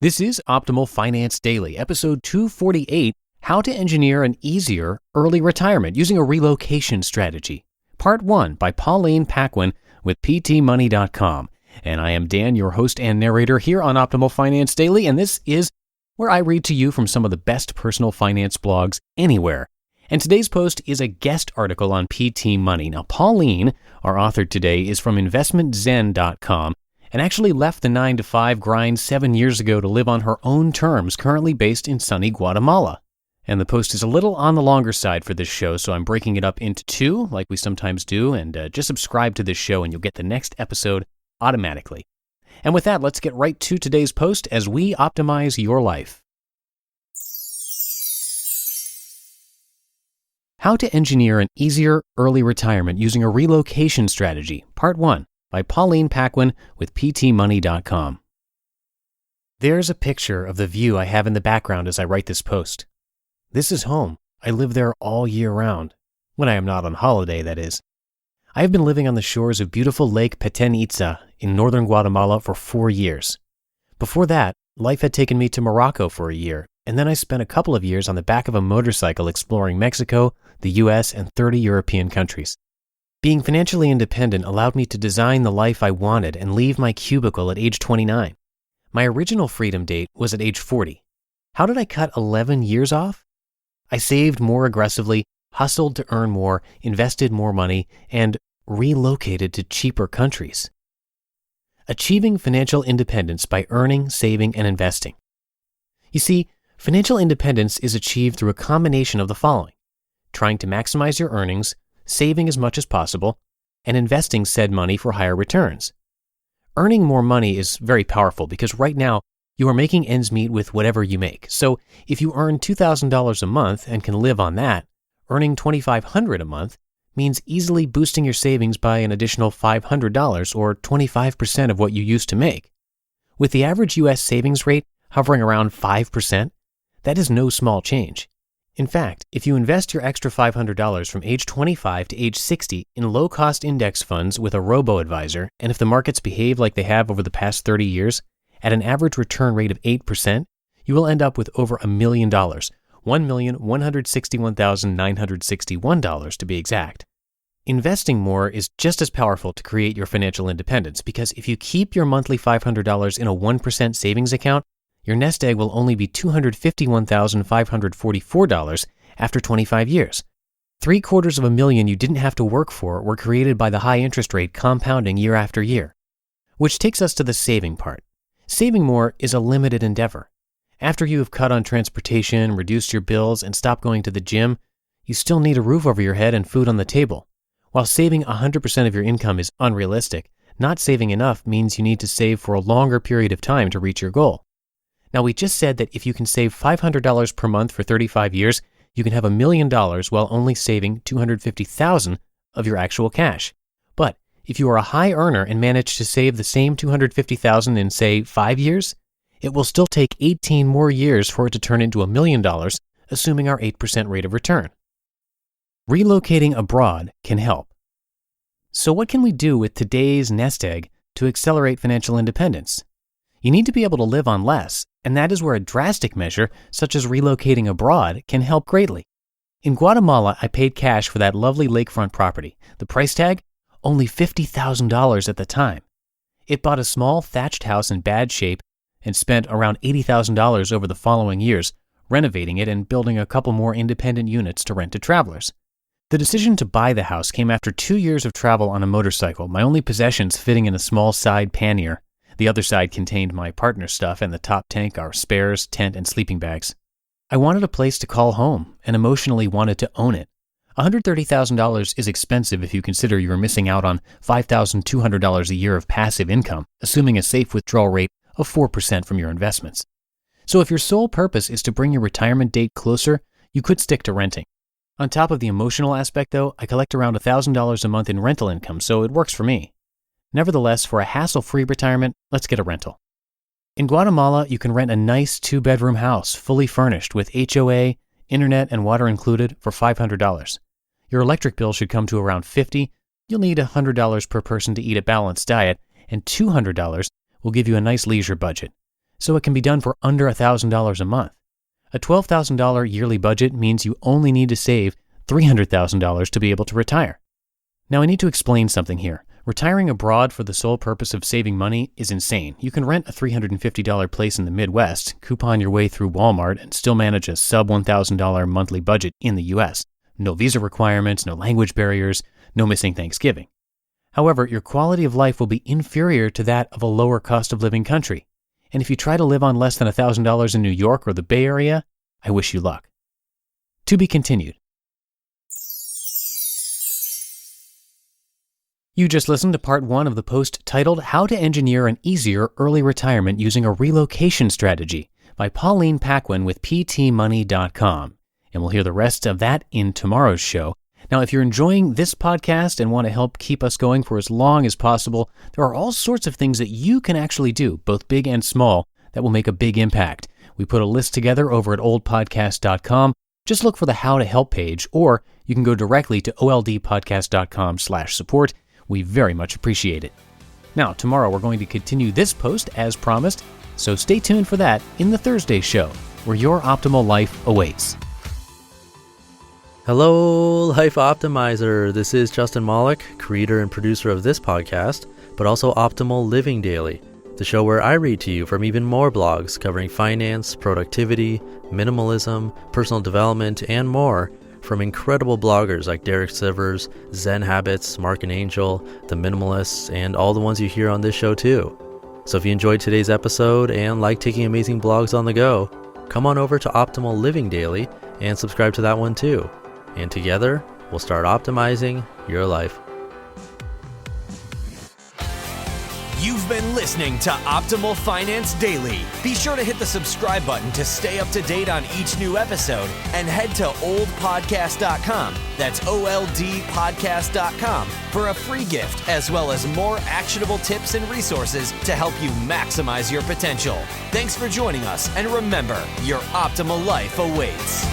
This is Optimal Finance Daily, episode 248, How to Engineer an Easier Early Retirement Using a Relocation Strategy, Part 1 by Pauline Paquin with PTMoney.com. And I am Dan, your host and narrator here on Optimal Finance Daily, and this is where I read to you from some of the best personal finance blogs anywhere. And today's post is a guest article on PT Money. Now, Pauline, our author today, is from investmentzen.com and actually left the 9-to-5 grind 7 years ago to live on her own terms, currently based in sunny Guatemala. And the post is a little on the longer side for this show, so I'm breaking it up into two, like we sometimes do, and just subscribe to this show and you'll get the next episode automatically. And with that, let's get right to today's post as we optimize your life. How to Engineer an Easier Early Retirement Using a Relocation Strategy, Part 1 by Pauline Paquin with PTmoney.com. There's a picture of the view I have in the background as I write this post. This is home. I live there all year round. When I am not on holiday, that is. I have been living on the shores of beautiful Lake Petén in northern Guatemala for 4 years. Before that, life had taken me to Morocco for a year, and then I spent a couple of years on the back of a motorcycle exploring Mexico, the US, and 30 European countries. Being financially independent allowed me to design the life I wanted and leave my cubicle at age 29. My original freedom date was at age 40. How did I cut 11 years off? I saved more aggressively, hustled to earn more, invested more money, and relocated to cheaper countries. Achieving financial independence by earning, saving, and investing. You see, financial independence is achieved through a combination of the following: trying to maximize your earnings, saving as much as possible, and investing said money for higher returns. Earning more money is very powerful because right now you are making ends meet with whatever you make. So if you earn $2,000 a month and can live on that, earning $2,500 a month means easily boosting your savings by an additional $500 or 25% of what you used to make. With the average U.S. savings rate hovering around 5%, that is no small change. In fact, if you invest your extra $500 from age 25 to age 60 in low-cost index funds with a robo-advisor, and if the markets behave like they have over the past 30 years, at an average return rate of 8%, you will end up with over $1 million, $1,161,961 to be exact. Investing more is just as powerful to create your financial independence because if you keep your monthly $500 in a 1% savings account, your nest egg will only be $251,544 after 25 years. $750,000 you didn't have to work for were created by the high interest rate compounding year after year. Which takes us to the saving part. Saving more is a limited endeavor. After you have cut on transportation, reduced your bills, and stopped going to the gym, you still need a roof over your head and food on the table. While saving 100% of your income is unrealistic, not saving enough means you need to save for a longer period of time to reach your goal. Now, we just said that if you can save $500 per month for 35 years, you can have $1 million while only saving $250,000 of your actual cash. But if you are a high earner and manage to save the same $250,000 in, say, 5 years, it will still take 18 more years for it to turn into $1 million, assuming our 8% rate of return. Relocating abroad can help. So what can we do with today's nest egg to accelerate financial independence? You need to be able to live on less, and that is where a drastic measure, such as relocating abroad, can help greatly. In Guatemala, I paid cash for that lovely lakefront property. The price tag? Only $50,000 at the time. It bought a small thatched house in bad shape and spent around $80,000 over the following years, renovating it and building a couple more independent units to rent to travelers. The decision to buy the house came after 2 years of travel on a motorcycle, my only possessions fitting in a small side pannier. The other side contained my partner's stuff, and the top tank our spares, tent, and sleeping bags. I wanted a place to call home and emotionally wanted to own it. $130,000 is expensive if you consider you are missing out on $5,200 a year of passive income, assuming a safe withdrawal rate of 4% from your investments. So if your sole purpose is to bring your retirement date closer, you could stick to renting. On top of the emotional aspect, though, I collect around $1,000 a month in rental income, so it works for me. Nevertheless, for a hassle-free retirement, let's get a rental. In Guatemala, you can rent a nice 2-bedroom house, fully furnished with HOA, internet, and water included for $500. Your electric bill should come to around $50. You'll need $100 per person to eat a balanced diet, and $200 will give you a nice leisure budget. so it can be done for under $1,000 a month. A $12,000 yearly budget means you only need to save $300,000 to be able to retire. Now I need to explain something here. Retiring abroad for the sole purpose of saving money is insane. You can rent a $350 place in the Midwest, coupon your way through Walmart, and still manage a sub $1,000 monthly budget in the US. No visa requirements, no language barriers, no missing Thanksgiving. However, your quality of life will be inferior to that of a lower cost of living country. And if you try to live on less than $1,000 in New York or the Bay Area, I wish you luck. To be continued. You just listened to part 1 of the post titled How to Engineer an Easier Early Retirement Using a Relocation Strategy by Pauline Paquin with PTMoney.com. And we'll hear the rest of that in tomorrow's show. Now, if you're enjoying this podcast and want to help keep us going for as long as possible, there are all sorts of things that you can actually do, both big and small, that will make a big impact. We put a list together over at oldpodcast.com. Just look for the How to Help page, or you can go directly to oldpodcast.com/support. We very much appreciate it. Now, tomorrow we're going to continue this post as promised, so stay tuned for that in the Thursday show, where your optimal life awaits. Hello, Life Optimizer. This is Justin Malik, creator and producer of this podcast, but also Optimal Living Daily, the show where I read to you from even more blogs covering finance, productivity, minimalism, personal development, and more from incredible bloggers like Derek Sivers, Zen Habits, Mark and Angel, The Minimalists, and all the ones you hear on this show too. So if you enjoyed today's episode and like taking amazing blogs on the go, come on over to Optimal Living Daily and subscribe to that one too. And together, we'll start optimizing your life. You've been listening to Optimal Finance Daily. Be sure to hit the subscribe button to stay up to date on each new episode and head to oldpodcast.com. That's OLDpodcast.com for a free gift as well as more actionable tips and resources to help you maximize your potential. Thanks for joining us, and remember, your optimal life awaits.